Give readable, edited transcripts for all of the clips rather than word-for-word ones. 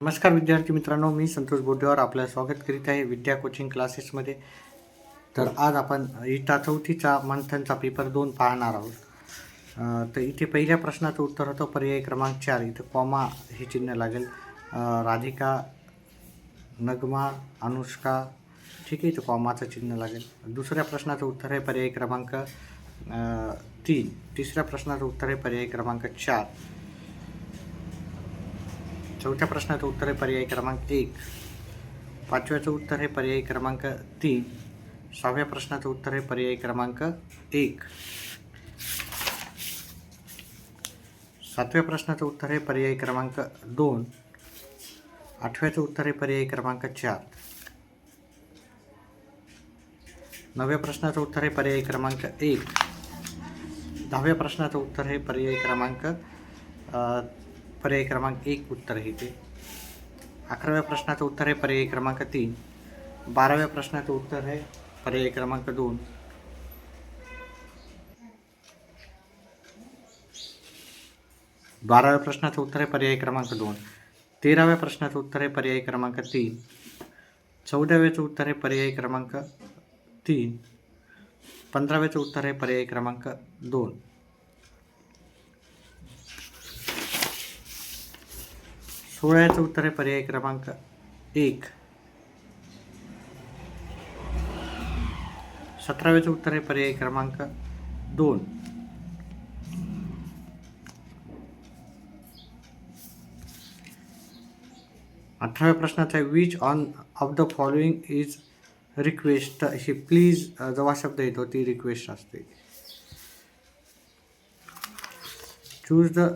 नमस्कार विद्यार्थी मित्रांनो, मी संतोष बोडेवार आपलं स्वागत करीत आहे विद्या कोचिंग क्लासेसमध्ये. तर आज आपण इयत्ता चौथीचा मंथनचा पेपर 2 पाहणार आहोत. तर इथे पहिल्या प्रश्नाचं उत्तर होतं पर्याय क्रमांक 4. इथं कॉमा हे चिन्ह लागेल. राधिका, नगमा, अनुष्का, ठीक आहे, इथं कॉमाचं चिन्ह लागेल. दुसऱ्या प्रश्नाचं उत्तर आहे पर्याय क्रमांक 3. तिसऱ्या प्रश्नाचं उत्तर आहे पर्याय क्रमांक 4. चौथ्या प्रश्नाचं उत्तर आहे पर्याय क्रमांक 1. पाचव्याचं उत्तर आहे पर्याय क्रमांक 3. सहाव्या प्रश्नाचं उत्तर आहे पर्याय क्रमांक 1. सातव्या प्रश्नाचं उत्तर आहे पर्याय क्रमांक 2. आठव्याचं उत्तर आहे पर्याय क्रमांक 4. नवव्या प्रश्नाचं उत्तर आहे पर्याय क्रमांक 1. दहाव्या प्रश्नाचं उत्तर आहे पर्याय क्रमांक 1 उत्तर आहे ते. 11व्या प्रश्नाचं उत्तर आहे पर्याय क्रमांक 3. 12व्या प्रश्नाचं उत्तर आहे पर्याय क्रमांक 2. 12व्या प्रश्नाचं उत्तर आहे पर्याय क्रमांक 2. 13व्या प्रश्नाचं उत्तर आहे पर्याय क्रमांक 3. 14व्याचं उत्तर आहे पर्याय क्रमांक 3. 15व्याचं उत्तर आहे पर्याय क्रमांक 2. 16व्याचं उत्तर आहे पर्याय क्रमांक 1. 17व्याचं उत्तर आहे पर्याय क्रमांक 2. 18व्या प्रश्नाचा आहे which on off the following is request. He please जेव्हा शब्द येतो ती रिक्वेस्ट असते. Choose the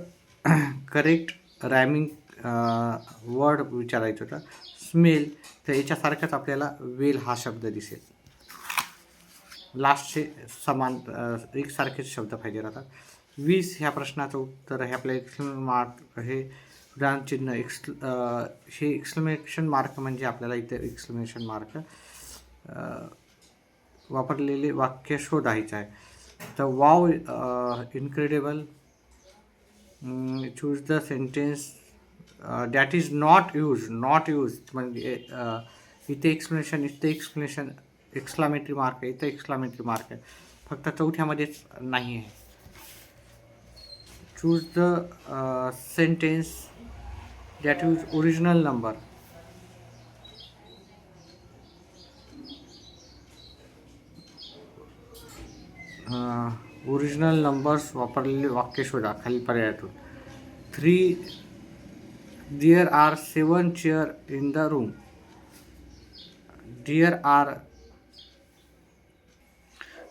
correct rhyming word विचारायचं होतं. स्मेल, तर याच्यासारखाच आपल्याला वेल हा शब्द दिसेल. लास्टचे समान एकसारखेच शब्द पाहिजे राहतात. 20 ह्या प्रश्नाचं उत्तर आहे आपलं एक्सक्लेमेशन मार्क. हे उदाहरण चिन्ह हे एक्सक्लेमेशन मार्क म्हणजे आपल्याला इथे एक्सक्लेमेशन मार्क वापरलेले वाक्य शोधायचं आहे. तर wow incredible. Choose the sentence that is not use म्हणजे इथे एक्सप्लेनेशन एक्सक्लामेटरी मार्क आहे, इथे एक्सक्लामेटरी मार्क आहे, फक्त चौथ्यामध्येच नाही आहे. Choose the sentence that use original number. Original numbers वापरलेले वाक्य शोधा खाली पर्यायातून. 3 There are 7 chairs in the room. There are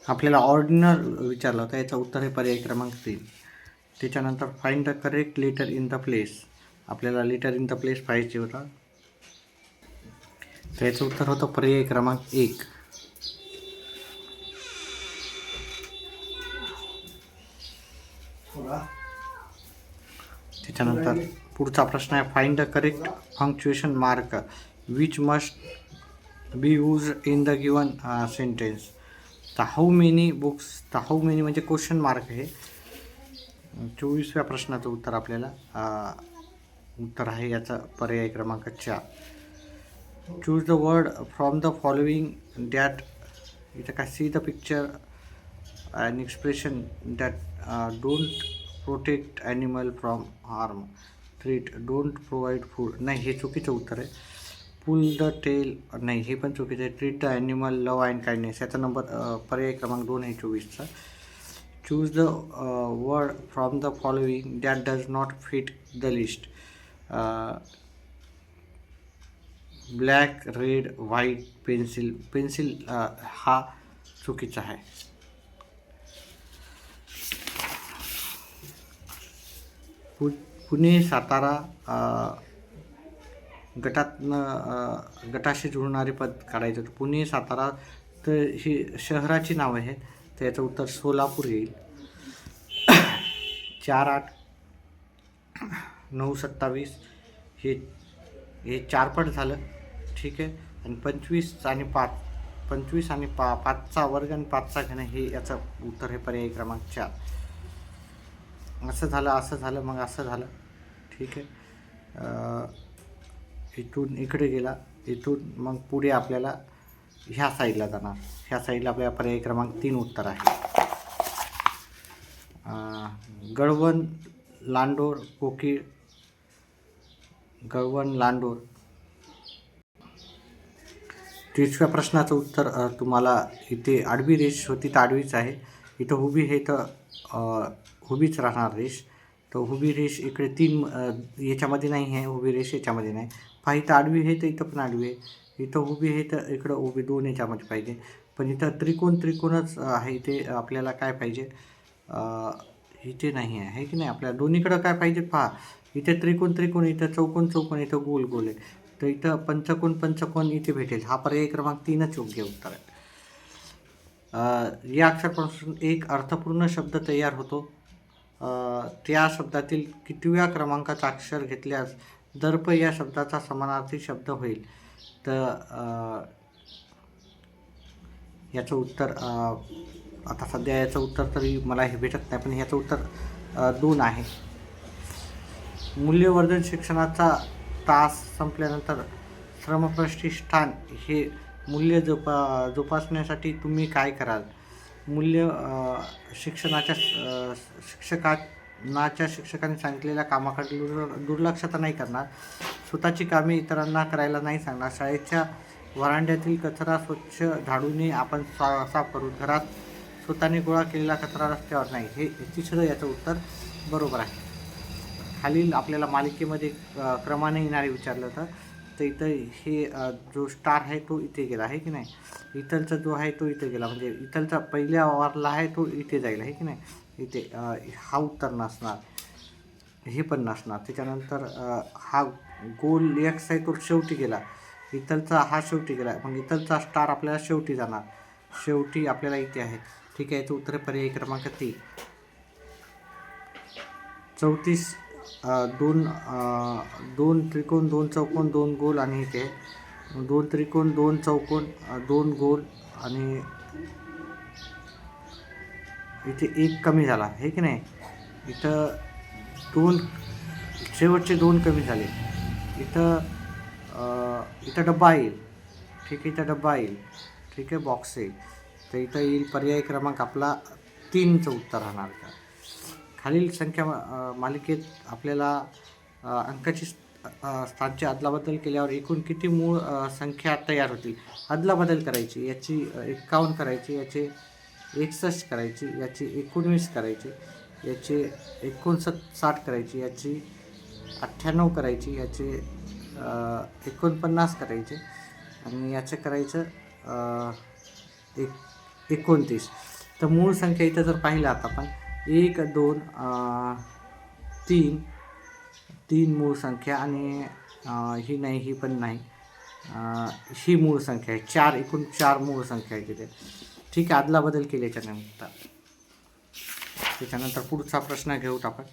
आपल्याला ऑर्डिनल विचारलं होतं, याचं उत्तर आहे पर्याय क्रमांक 3. त्याच्यानंतर find the correct letter in the place. आपल्याला लेटर इन द प्लेस पाहिजे होता, तर याचं उत्तर होतं पर्याय क्रमांक 1. त्याच्यानंतर पुढचा प्रश्न आहे find the correct punctuation mark which must be use in the given sentence. तर हाऊ मेनी बुक्स, तर हाऊ मेनी म्हणजे क्वेश्चन मार्क आहे. 24व्या प्रश्नाचं उत्तर आपल्याला उत्तर आहे याचा पर्याय क्रमांक 4. Choose the word from the following that, इथं काय see the picture and expression that don't protect animal from harm. Treat, don't provide food, नाही हे चुकीचं उत्तर आहे. पुल द टेल, नाही हे पण चुकीचं आहे. Treat the animal, love and kindness, याचा नंबर पर्याय क्रमांक 2 आहे 24चा. Choose the word from the following that does not fit the list. Black, red, white, pencil हा चुकीचा आहे. पुणे सातारा गटाशी जुळणारे पद काढायचं होतं. पुणे सातारा, तर ही शहराची नाव आहे, तर याचं उत्तर सोलापूर येईल. 4, 8, 9, 27 हे 4 पट झालं, ठीक आहे. आणि 25 आणि 5चा वर्ग आणि 5चा घन हे याचं उत्तर हे पर्याय क्रमांक 4. असं झालं, मग असं झालं, ठीक आहे. इथून इकडे गेला, इथून मग पुढे आपल्याला ह्या साईडला जाणार. ह्या साईडला आपल्या पर्याय क्रमांक 3 उत्तर आहे. गळवण, लांडोर, कोकीळ. गळवण, लांडोर. 30व्या प्रश्नाचं उत्तर तुम्हाला इथे आडवी रेष होती तर आडवीच आहे. इथं उभी आहे तर उभीच राहणार रेष. तर उभी रेष इकडे 3 याच्यामध्ये नाही आहे, उभी रेष याच्यामध्ये नाही. पहा इथं आडवी आहे तर इथं पण आडवी आहे. इथं उभी आहे तर इकडं उभी, 2 याच्यामध्ये पाहिजे. पण इथं त्रिकोणच आहे. इथे आपल्याला काय पाहिजे, इथे नाही आहे की नाही. आपल्याला दोन्हीकडं काय पाहिजे पहा. इथे त्रिकोण, इथं चौकोन, इथं गोल आहे. तर इथं पंचकोन इथे भेटेल. हा पर्याय क्रमांक 3च योग्य उत्तर आहे. या अक्षरापासून एक अर्थपूर्ण शब्द तयार होतो. त्या शब्दातील कितव्या क्रमांकाचा अक्षर घेतल्यास दर्प या शब्दाचा समानार्थी शब्द होईल. तर याचं उत्तर आता सध्या याचं उत्तर तरी मला हे भेटत नाही, पण याचं उत्तर 2 आहे. मूल्यवर्धन शिक्षणाचा तास संपल्यानंतर श्रमप्रतिष्ठान हे मूल्य जोपासण्यासाठी तुम्ही काय कराल? शिक्षकांनी सांगितलेल्या कामाकडे दुर्लक्ष तर नाही करणार. स्वतःची कामे इतरांना करायला नाही सांगणार. शाळेच्या व्हरांड्यातील कचरा स्वच्छ झाडूने आपण साफ करू. घरात स्वतःने गोळा केलेला कचरा रस्त्यावर नाही. हे तिसरं याचं उत्तर बरोबर आहे. खालील आपल्याला मालिकेमध्ये क्रमाने येणारे विचारलं होतं. तर इथं हे जो स्टार आहे तो इथे गेला आहे की नाही. इथलचा जो आहे तो इथे गेला, म्हणजे इथलचा पहिल्या वारला आहे तो इथे जाईल आहे की नाही. इथे हा उत्तर नसणार, हे पण नसणार. त्याच्यानंतर हा गोल एक्स आहे तो शेवटी गेला. इथलचा हा शेवटी गेला, मग इथलचा स्टार आपल्याला शेवटी जाणार. शेवटी आपल्याला इथे आहे. ठीक आहे, तो उत्तर पर्याय क्रमांक 3. 34 दोन त्रिकोण, 2 चौकोन, 2 गोल आणि इथे 2 त्रिकोण, 2 चौकोन, 2 गोल आणि इथे 1 कमी झाला आहे की नाही. इथं 2 शेवटचे 2 कमी झाले. इथं डब्बा येईल. ठीक आहे, इथं डब्बा येईल. ठीक आहे, बॉक्स येईल. तर इथं येईल पर्याय क्रमांक आपला 3चं उत्तर राहणार. खालील संख्या मालिकेत आपल्याला अंकाची स्थानची अदलाबदल केल्यावर एकूण किती मूळ संख्या तयार होतील? अदलाबदल करायची, याची 51 करायची, याचे 61 करायची, याची 19 करायची, याचे 59 करायची, याची 98 करायची, याचे 49 करायचे आणि याचं करायचं 29. तर मूळ संख्या इथं जर पाहिलं आता आपण 1 2 3 मूळ संख्या आणि ही नाही, ही पण नाही, ही मूळ संख्या आहे. 4 एकूण 4 मूळ संख्या आहे तिथे. ठीक आहे, अदलाबदल केल्याच्या नंतर त्याच्यानंतर पुढचा प्रश्न घेऊत आपण.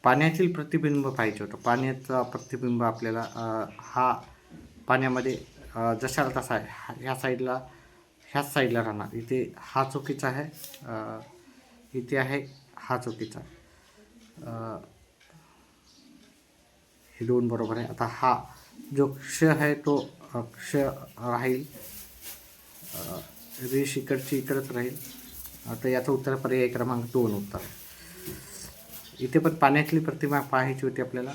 पाण्यातील प्रतिबिंब पाहिजे होतं. पाण्याचा प्रतिबिंब आपल्याला हा पाण्यामध्ये जशाला तसा आहे. ह्या साईडला, ह्याच साईडला राहणार. इथे हा चुकीचा आहे, इथे आहे हा चुकीचा. हे 2 बरोबर आहे. आता हा जो क्ष आहे तो क्ष राहील, रेष इकडची इकडंच राहील. आता याचं उत्तर पर्याय क्रमांक 2 उत्तर. इथे पण पाण्यातली प्रतिमा पाहायची होती आपल्याला.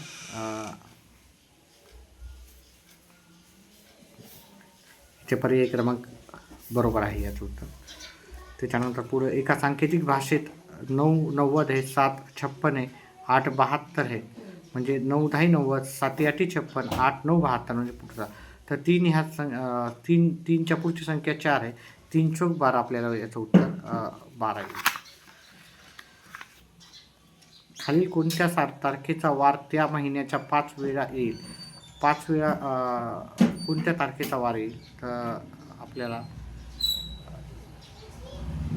इथे पर्याय क्रमांक बरोबर आहे याचं उत्तर. त्याच्यानंतर पुढे एका सांकेतिक भाषेत 9 90 आहे, 7 56 आहे, 8 72 आहे. म्हणजे 9 10 90, 7 8 56, 8 9 72 म्हणजे पुढचा. तर 3 ह्या 3च्या पुढची संख्या 4 आहे. 3 चौक 12 आपल्याला याचं उत्तर 12 आहे. खालील कोणत्या तारखेचा वार त्या महिन्याच्या 5 वेळा येईल? 5 वेळा कोणत्या तारखेचा वार येईल? तर आपल्याला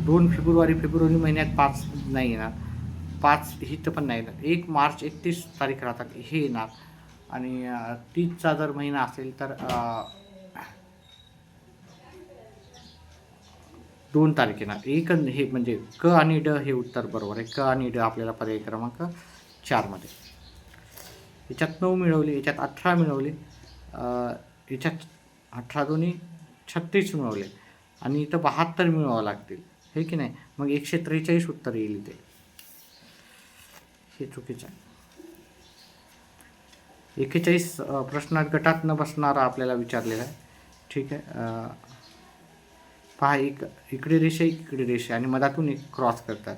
2 फेब्रुवारी महिन्यात 5 नाही येणार. 5 हिथं पण नाही येणार. 1 मार्च 31 तारीख राहतात हे येणार. आणि 30चा जर महिना असेल तर 2 तारखेला एक हे म्हणजे क आणि ड हे उत्तर बरोबर आहे. क आणि ड आपल्याला पर्याय क्रमांक 4मध्ये. याच्यात 9 मिळवले, याच्यात 18 मिळवले, याच्यात 18 दोन्ही 36 मिळवले आणि इथं 72 मिळवावं लागतील, हे की नाही. मग 143 उत्तर येईल इथे. हे चुकीचं आहे. 41 प्रश्नात गटात न बसणारा आपल्याला विचारलेला आहे. ठीक आहे. पहा, इकडे रेषा इकडे रेषा आणि मधातून एक क्रॉस करतात.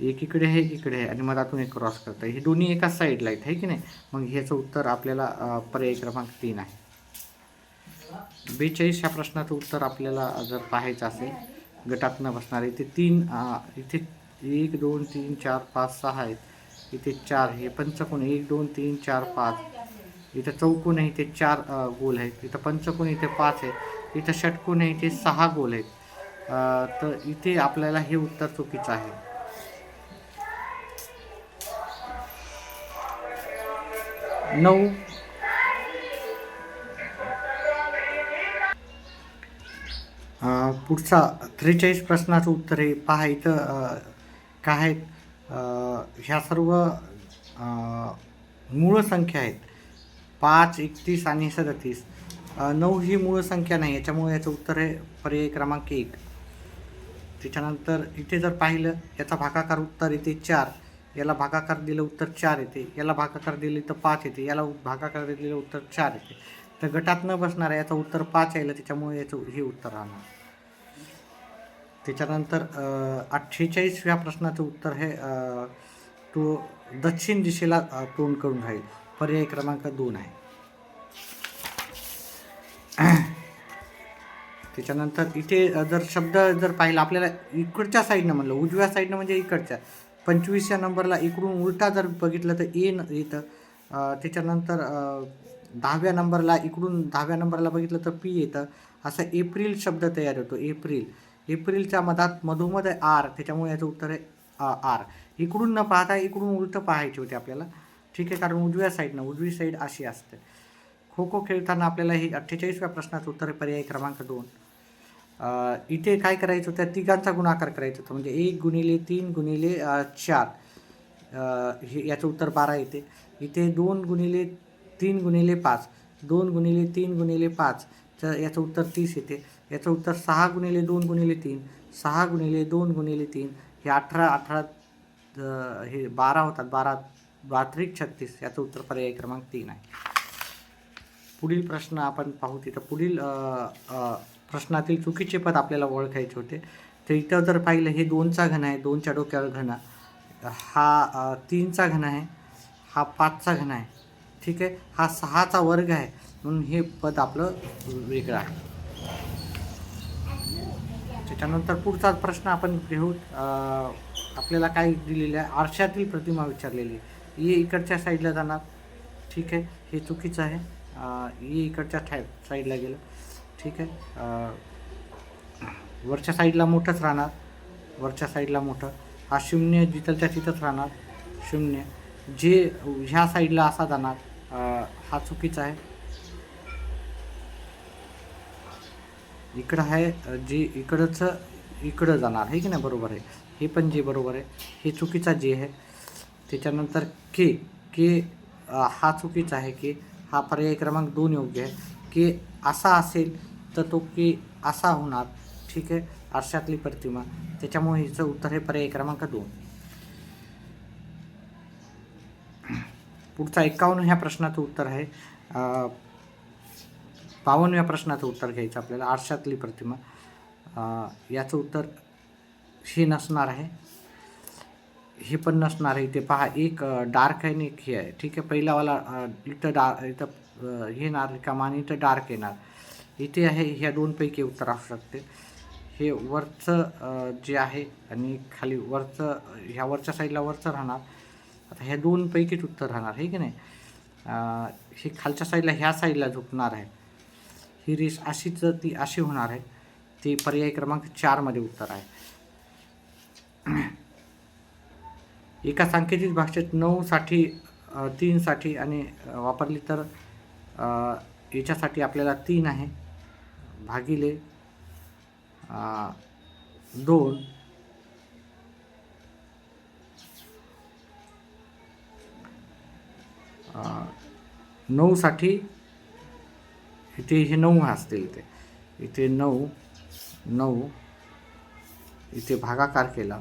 एक इकडे आहे, इकडे आहे आणि मधातून एक क्रॉस करतात. हे दोन्ही एकाच साईडला आहेत, आहे की नाही. मग ह्याचं उत्तर आपल्याला पर्याय क्रमांक 3 आहे. 42 ह्या प्रश्नाचं उत्तर आपल्याला जर पाहायचं असेल, गटात न बसणारे इथे 3 इथे 1 2 3 4 5 6 आहेत. इथे 4 हे पंचकोन 1 2 3 4 5. इथं चौकोन आहे, इथे 4 गोल आहेत. इथं पंचकोन इथे 5 आहे. इथं षटकोन आहे, इथे 6 गोल आहेत. तर इथे आपल्याला हे उत्तर चुकीचं आहे. 9 पुढचा 43 प्रश्नाचं उत्तर आहे. पहा इथं काय आहेत, ह्या सर्व मूळ संख्या आहेत. 5 31 आणि 37. 9 ही मूळ संख्या नाही, याच्यामुळे याचं उत्तर आहे पर्याय क्रमांक 1. त्याच्यानंतर इथे जर पाहिलं, याचा भागाकार उत्तर इथे 4, याला भागाकार दिलं उत्तर 4 येते, याला भागाकार दिले तर 5 येते, याला भागाकार दिलेलं उत्तर 4 येते. तर गटात न बसणार आहे याचं उत्तर 5 यायला, त्याच्यामुळे याचं हे उत्तर राहणार. त्याच्यानंतर 48व्या प्रश्नाचं उत्तर हे तो दक्षिण दिशेला तोंड करून राहील, पर्याय क्रमांक 2 आहे. त्याच्यानंतर इथे जर शब्द जर पाहिला आपल्याला, इकडच्या साईडनं म्हणलं, उजव्या साईडनं म्हणजे इकडच्या 25व्या नंबरला इकडून उलटा जर बघितलं तर ए येतं. त्याच्यानंतर 10व्या नंबरला इकडून 10व्या नंबरला बघितलं तर पी येतं. असं एप्रिल शब्द तयार होतो. एप्रिलच्या मधोमध आहे आर, त्याच्यामुळे याचं उत्तर आहे आर. इकडून न पाहता इकडून उलटं पाहायचे होते आपल्याला, ठीक आहे, कारण उजवी साईड अशी असते. खो खो खेळताना आपल्याला हे 48व्या प्रश्नाचं उत्तर आहे पर्याय क्रमांक 2. इथे काय करायचं होतं, तिघांचा गुणाकार करायचा होता, म्हणजे 1 गुणिले 3 गुणिले 4, हे याचं उत्तर 12 येते. इथे 2 गुणिले 3 गुणिले 5, 2 गुणिले 3 गुणिले 5, तर याचं उत्तर 30 येते. याचं उत्तर 6 गुणिले 2 गुणिले 3, 6 गुणिले 2 गुणिले 3, हे 18 हे 12 होतात, 12 त्रिक 36. याचं उत्तर पर्याय क्रमांक 3 आहे. पुढील प्रश्न आपण पाहू. तिथं पुढील प्रश्नातील चुकीचे पद आपल्याला ओळखायचे होते. तर इथं जर पाहिलं, हे 2चा घन आहे, 2च्या डोक्यावर घन, हा 3चा घन आहे, हा 5चा घन आहे, ठीक आहे, हा 6चा वर्ग आहे, म्हणून हे पद आपलं वेगळं आहे. त्याच्यानंतर पुढचा प्रश्न आपण घेऊ. आपल्याला काय दिलेलं आहे, आरशातील प्रतिमा विचारलेली. ये इकडच्या साईडला जाणार, ठीक आहे, हे चुकीचं आहे. ये इकडच्या साईडला गेलं, ठीक आहे. वरच्या साईडला मोठंच राहणार, वरच्या साईडला मोठं. हा 0 जिथलच्या तिथंच राहणार, 0. जे ह्या साईडला असा जाणार, हा चुकीचा आहे. इकडं आहे, जे इकडं जाणार, आहे की नाही, बरोबर आहे. हे पण जे बरोबर आहे, हे चुकीचा जे आहे. त्याच्यानंतर के हा चुकीचा आहे. के हा पर्याय क्रमांक 2 योग्य आहे. के असा असेल तर तो के असा होणार, ठीक आहे, आरशातली प्रतिमा, त्याच्यामुळे हिचं उत्तर हे पर्याय क्रमांक 2. पुढचा 51 ह्या प्रश्नाचं उत्तर आहे. 52व्या प्रश्नाचं उत्तर घ्यायचं आपल्याला. आरशातली प्रतिमा, याचं उत्तर हे नसणार आहे, हे पण नसणार आहे. इथे पहा, एक डार्क आहे आणि एक हे आहे, ठीक आहे. पहिलावाला इथं हे येणार रिकामा आणि इथं डार्क येणार. इथे आहे, ह्या दोनपैकी उत्तर असू शकते. हे वरचं जे आहे आणि खाली वरचं, ह्या वरच्या साईडला वरचं राहणार. आता ह्या दोनपैकीच उत्तर राहणार, आहे की नाही. हे खालच्या साईडला ह्या साईडला झुकणार आहे. ही रेष अशीच ती अशी होणार आहे. ते पर्याय क्रमांक 4मध्ये उत्तर आहे. एका सांकेतिक भाषेत 9साठी 3साठी आणि वापरली तर याच्यासाठी आपल्याला 3 आहे, भागिले 2 9 साठी इथे हे 9 असतील, इथे 9 9 इथे भागाकार केला,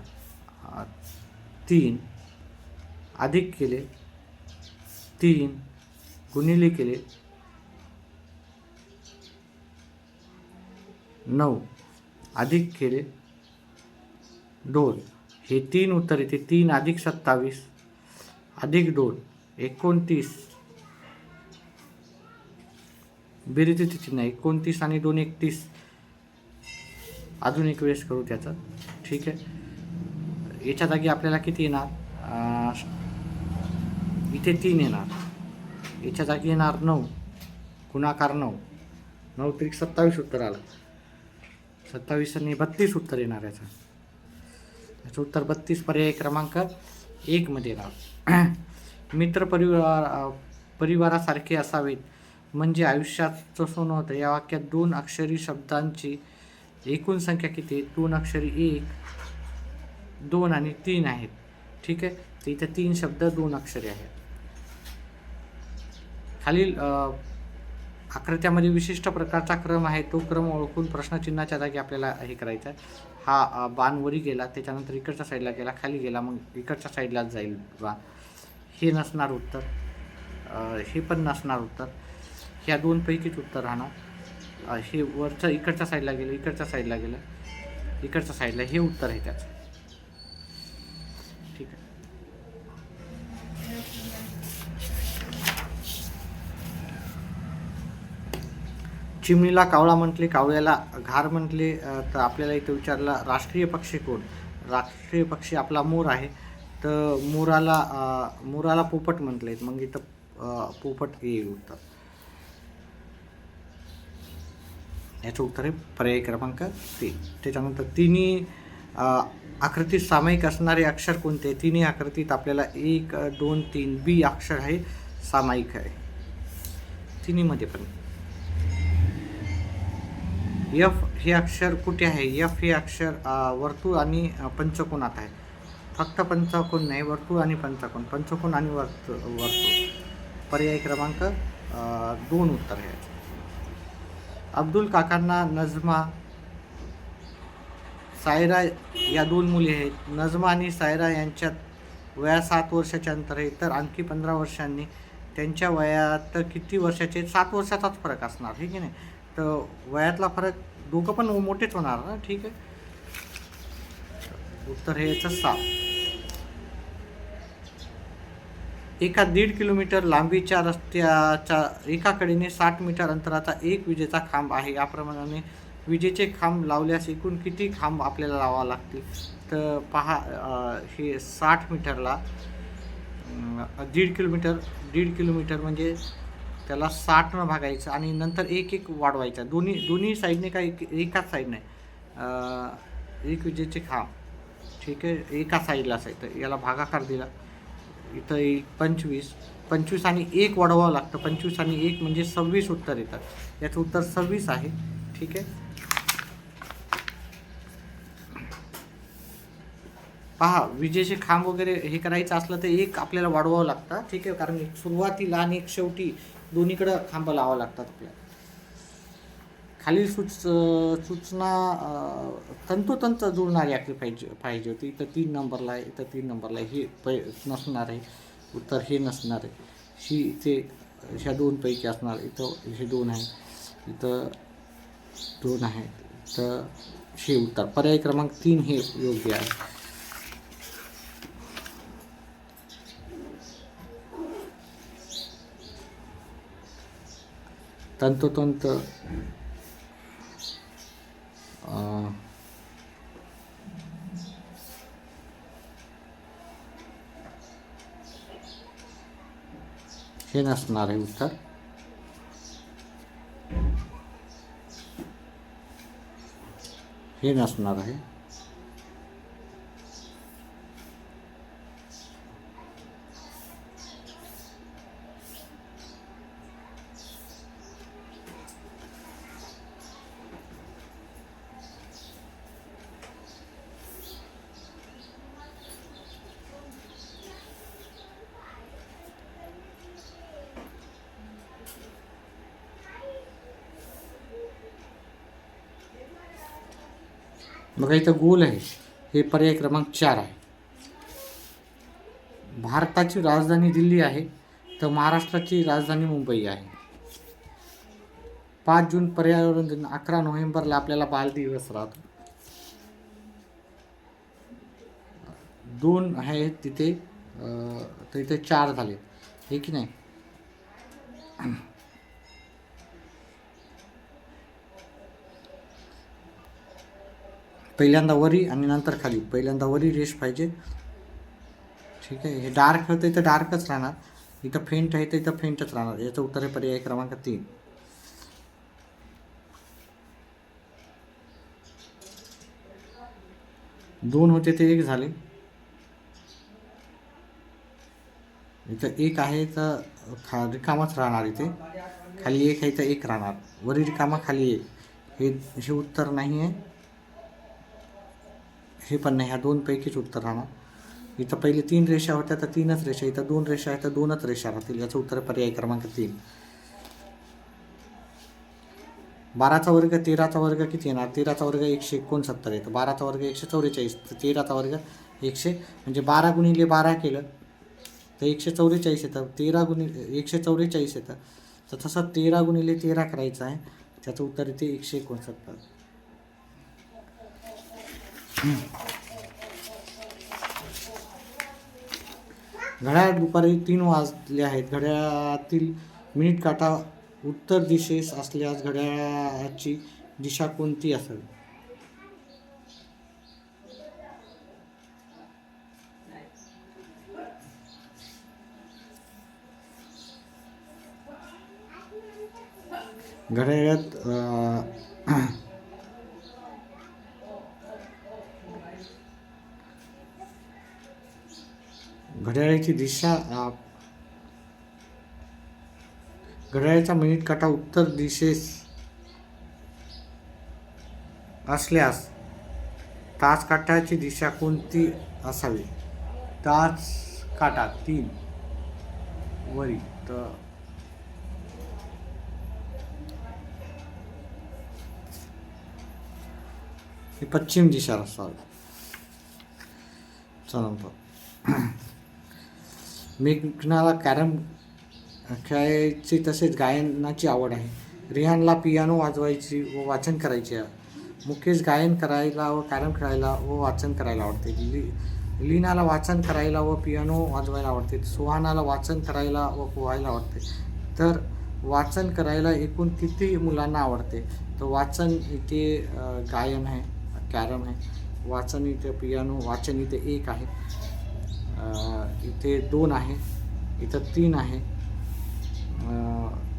3 अधिक केले, 3 गुणिले केले 9 अधिक केले 2, हे 3 उत्तर येते. 3 अधिक 27 अधिक 2 29, बेरीज तिची नाही, 29 आणि 2 31. अजून एक वेळेस करू त्याचं, ठीक आहे. याच्या जागी आपल्याला किती येणार, इथे 3 येणार, याच्या जागी येणार 9 गुणाकार 9 9 त्रिक 27 उत्तर आलं. 27 आणि 32 उत्तर येणार याचं उत्तर 32 पर्याय क्रमांक 1 मध्ये येणार. मित्र परिवारासारखे असावेत म्हणजे आयुष्याचं सोनं होतं. या वाक्यात 2 अक्षरी शब्दांची एकूण संख्या किती आहे? 2 अक्षरी 1, 2 आणि 3 आहेत, ठीक आहे. तर इथे 3 शब्द 2 अक्षरी आहेत. खालील आकृत्यामध्ये विशिष्ट प्रकारचा क्रम आहे, तो क्रम ओळखून प्रश्नचिन्हाच्या जागी आपल्याला हे करायचं आहे. हा बाण वरी गेला, त्याच्यानंतर इकडच्या साईडला गेला, खाली गेला, मग इकडच्या साईडलाच जाईल बाण. हे नसणार उत्तर, हे पण नसणार उत्तर, ह्या 2 पैकीच उत्तर राहणार. हे वरचं इकडच्या साईडला गेलं, इकडच्या साईडला गेलं, इकडच्या साईडला, हे उत्तर आहे त्याचं, ठीक आहे. चिमणीला कावळा म्हटले, कावळ्याला घार म्हटले. तर आपल्याला इथं विचारला राष्ट्रीय पक्षी कोण? राष्ट्रीय पक्षी आपला मोर आहे. तर मोराला पोपट म्हटले, मग इथं पोपट येईल उत्तर. याचं उत्तर आहे पर्याय क्रमांक 3. त्याच्यानंतर तिन्ही आकृतीत सामायिक असणारे अक्षर कोणते? तिन्ही आकृतीत आपल्याला 1 2 3 बी अक्षर आहे, सामायिक आहे तिन्हीमध्ये पण. एफ हे अक्षर कुठे आहे? एफ हे अक्षर वर्तुळ आणि पंचकोनात आहे. फक्त पंचकोन नाही, वर्तुळ आणि पंचकोन, पंचकोन आणि वर्तुळ. पर्याय क्रमांक 2 उत्तर आहे. अब्दुल काकांना नजमा, सायरा या 2 मुली आहेत. नजमा आणि सायरा यांच्यात वयात 7 वर्षाचे अंतर आहे, तर आणखी 15 वर्षांनी त्यांच्या वयात किती वर्षाचे? 7 वर्षाचाच फरक असणार, ठीक आहे ना. तर वयातला फरक दोघं पण मोठेच होणार ना, ठीक आहे. उत्तर हे याचं 7. एका 1.5 किलोमीटर लांबीच्या रस्त्याच्या एका कडेने 60 मीटर अंतराचा एक विजेचा खांब आहे. याप्रमाणे विजेचे खांब लावल्यास एकूण किती खांब आपल्याला लावावे लागतील? तर पहा, हे 60 मीटरला 1.5 किलोमीटर म्हणजे त्याला 60 भागायचं आणि नंतर एक वाढवायचा, दोन्ही साईडने, काही एकाच साईडने एक विजेचे खांब, ठीक आहे, एका साईडला असायचं. याला भागाकार दिला, इथं येईल 25 आणि 1 वाढवावं लागतं. 25 आणि 1 म्हणजे 26 उत्तर येतात. याचं उत्तर 26 आहे, ठीक आहे. पहा, विजेचे खांब वगैरे हे करायचं असलं तर 1 आपल्याला वाढवावं लागतं, ठीक आहे, कारण एक सुरुवातीला आणि एक शेवटी दोन्हीकडं खांब लावावं लागतात आपल्याला. खालील सूचना तंतोतंत जुळणारी आकृती पाहिजे होती. इथं 3 नंबरला आहे, इथं 3 नंबरला आहे, हे नसणार आहे उत्तर, हे नसणार आहे. ही इथे ह्या 2 पैकी असणार, इथं हे 2 आहे, इथं 2 आहे, तर हे उत्तर पर्याय क्रमांक 3 हे योग्य आहे. तंतोतंत हे नसणार आहे उत्तर, हे नसणार आहे. बघा इथं गोल आहे, हे पर्याय क्रमांक 4 आहे. भारताची राजधानी दिल्ली आहे, तर महाराष्ट्राची राजधानी मुंबई आहे. 5 जून पर्यावरण दिन, 11 नोव्हेंबरला आपल्याला बाल दिवस राहतो. 2 आहे तिथे, तर इथे 4 झाले, हे की नाही. पहिल्यांदा वरी आणि नंतर खाली. पहिल्यांदा वरी रेष पाहिजे, ठीक आहे. हे डार्क होतं इथं डार्कच राहणार, इथं फेंट आहे तर इथं फेंटच राहणार. याचं उत्तर आहे पर्याय क्रमांक 3. 2 होते ते 1 झाले. इथं 1 आहे तर रिकामाच राहणार, इथे खाली 1 आहे तर 1 राहणार. वरी रिकामा खाली 1, हे उत्तर नाही आहे, हे पण नाही. ह्या 2 पैकीच उत्तर राहणार. इथं पहिले 3 रेषा होत्या तर 3च रेषा, इथं 2 रेषा आहेत तर 2च रेषा राहतील. याचं उत्तर पर्याय क्रमांक 3. 12चा वर्ग 13चा वर्ग किती येणार? 13चा वर्ग 169 येतं. 12चा वर्ग 144, तर 13चा वर्ग 100, म्हणजे 12 गुणिले 12 केलं तर 144 येतं. 13 गुणिले 144 येतं. तर तसं 13 गुणिले 13 करायचं आहे, त्याचं उत्तर येते 169. घड्याळ दुपारी 3 वाजले आहेत. घड्याळातील मिनिट काटा उत्तर दिशेस असल्यास घड्याळाची दिशा कोणती असेल? घड्याळात घड्याळाची दिशा, घड्याळाचा मिनिट काटा उत्तर दिशेस असल्यास तास काटाची दिशा कोणती असावी? तास काटा 3 वरी, तर ही पश्चिम दिशा असावी. चला, मेघनाला कॅरम खेळायची तसेच गायनाची आवड आहे. रिहानला पियानो वाजवायची व वाचन करायचे आहे. मुकेश गायन करायला व कॅरम खेळायला व वाचन करायला आवडते. लीनाला वाचन करायला व पियानो वाजवायला आवडते. सुहानाला वाचन करायला व पोहायला आवडते. तर वाचन करायला एकूण किती मुलांना आवडते? तर वाचन इथे गायन आहे, कॅरम आहे. वाचन इथे पियानो, वाचन इथे 1 आहे, इथे 2 आहे, इथं 3 आहे,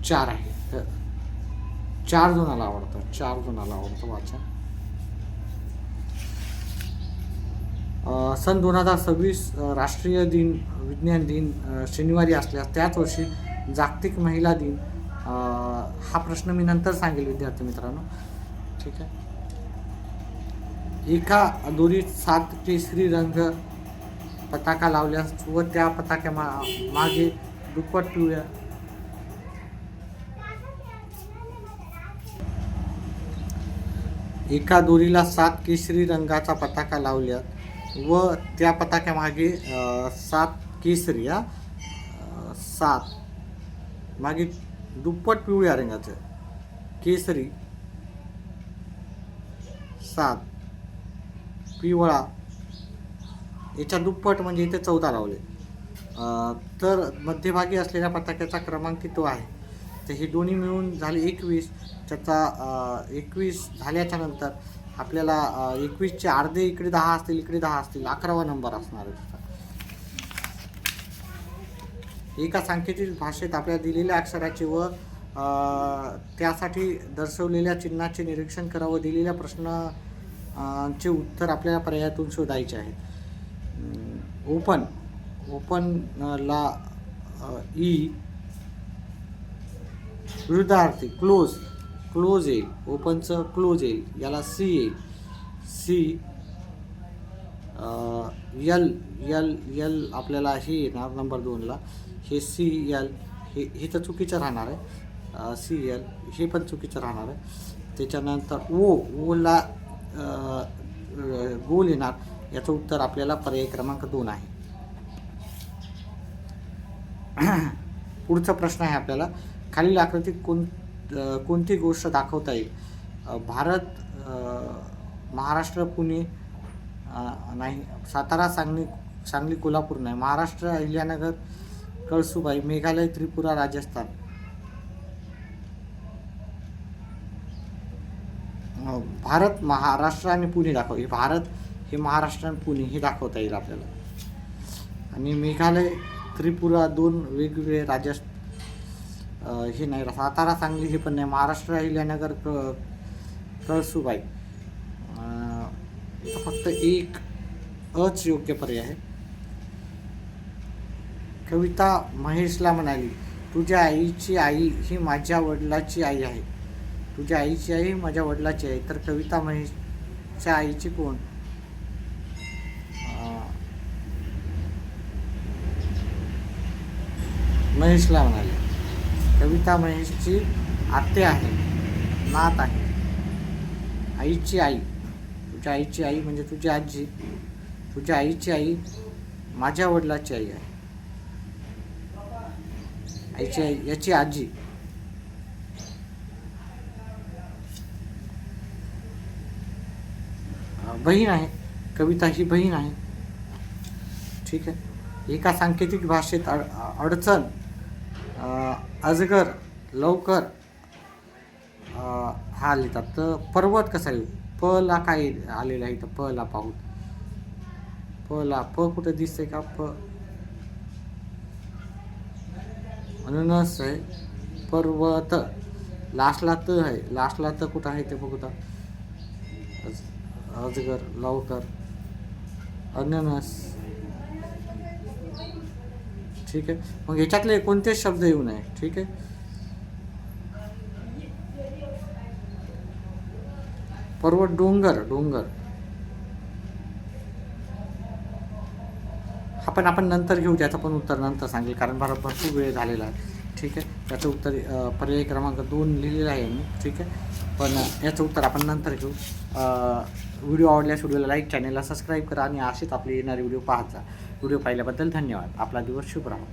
4 आहे. तर 4 जणाला आवडतं, 4 जणाला आवडतं वाचन. सन 2026 राष्ट्रीय दिन, विज्ञान दिन शनिवारी असल्यास त्याच वर्षी जागतिक महिला दिन. हा प्रश्न मी नंतर सांगेल विद्यार्थी मित्रांनो, ठीक आहे. एका दोरीत 7 केसरी रंग पताका लावल्यास व त्या पताक्या मागे दुप्पट पिवळ्या एका दोरीला 7 केसरी रंगाचा पताका लावल्यात व त्या पताक्या मागे 7 केसरी 7 मागे दुप्पट पिवळ्या रंगाचं केसरी 7 पिवळा याच्या दुप्पट म्हणजे इथे 14 लावले. तर मध्यभागी असलेल्या पताक्याचा क्रमांक किती आहे? तर हे दोन्ही मिळून झाले 21. त्याचा 21 झाल्याच्या नंतर आपल्याला 21चे अर्धे इकडे 10 असतील, इकडे 10 असतील, 11वा नंबर असणार आहे त्याचा. एका सांकेतिक भाषेत आपल्याला दिलेल्या अक्षराचे व त्यासाठी दर्शवलेल्या चिन्हाचे निरीक्षण करा व दिलेल्या प्रश्नाचे उत्तर आपल्याला पर्यायातून शोधायचे आहेत. ओपनला ई विरुद्धार्थी क्लोज येईल. ओपनचं क्लोज येईल, याला सी येईल. सी यल आपल्याला हे येणार नंबर 2ला, हे सी यल हे तर चुकीचं राहणार आहे. सी यल हे पण चुकीचं राहणार आहे. त्याच्यानंतर ओला गोल येणार? याचं उत्तर आपल्याला पर्याय क्रमांक 2 आहे. पुढचा प्रश्न आहे आपल्याला, खालील आकृतीत कोणती गोष्ट दाखवता येईल? भारत, महाराष्ट्र, पुणे नाही, सातारा, सांगली, कोल्हापूर नाही, महाराष्ट्र, अहिल्यानगर, कळसुबाई, मेघालय, त्रिपुरा, राजस्थान. भारत, महाराष्ट्र आणि पुणे दाखव. हे भारत, हे महाराष्ट्र आणि पुणे हे दाखवता येईल आपल्याला. आणि मेघालय, त्रिपुरा 2 वेगवेगळे हे नाही, सातारा, सांगली हे पण नाही, महाराष्ट्र, अहिल्यानगर, कळसुबाई. फक्त एक अच योग्य पर्याय आहे. कविता महेशला म्हणाली, तुझ्या आईची आई ही माझ्या वडिलाची आई आहे. तुझ्या आईची आई माझ्या वडिलाची आई. तर कविता महेशच्या आईची कोण? महेशला म्हणाले. कविता महेशची आत्या आहे, नात आहे. आईची आई, तुझ्या आईची आई म्हणजे तुझी आजी. तुझ्या आईची आई माझ्या वडिलाची आई आहे. आईची आई, याची आजी. बहीण आहे. कविता ही बहीण आहे. ठीक आहे. एका सांकेतिक भाषेत अडचण, अजगर, लवकर हा लिहितात. तर पर्वत कसा येईल? प ला काय आलेलं आहे? तर प ला पाहू. प ला, प कुठे दिसतंय का? प अननस आहे. पर्वत, लास्टला त आहे. लास्टला त कुठं आहे ते बघू. अजगर, लवकर, अननस. ठीक आहे. मग ह्याच्यातले कोणतेच शब्द येऊ नये. ठीक आहे. पर्वत, डोंगर, डोंगर. आपण नंतर घेऊ. त्याचं पण उत्तर नंतर सांगेल, कारण भरपूर वेळ झालेला आहे. ठीक आहे. त्याचं उत्तर पर्याय क्रमांक 2 लिहिलेलं आहे मी. ठीक आहे. पण याचं उत्तर आपण नंतर घेऊ. व्हिडिओ आवडल्यास व्हिडिओला लाईक, चॅनलला सबस्क्राईब करा आणि असेच आपले येणारे व्हिडिओ पाहत जा. व्हिडिओ पाहिल्याबद्दल धन्यवाद. आपला दिवस शुभ राहो.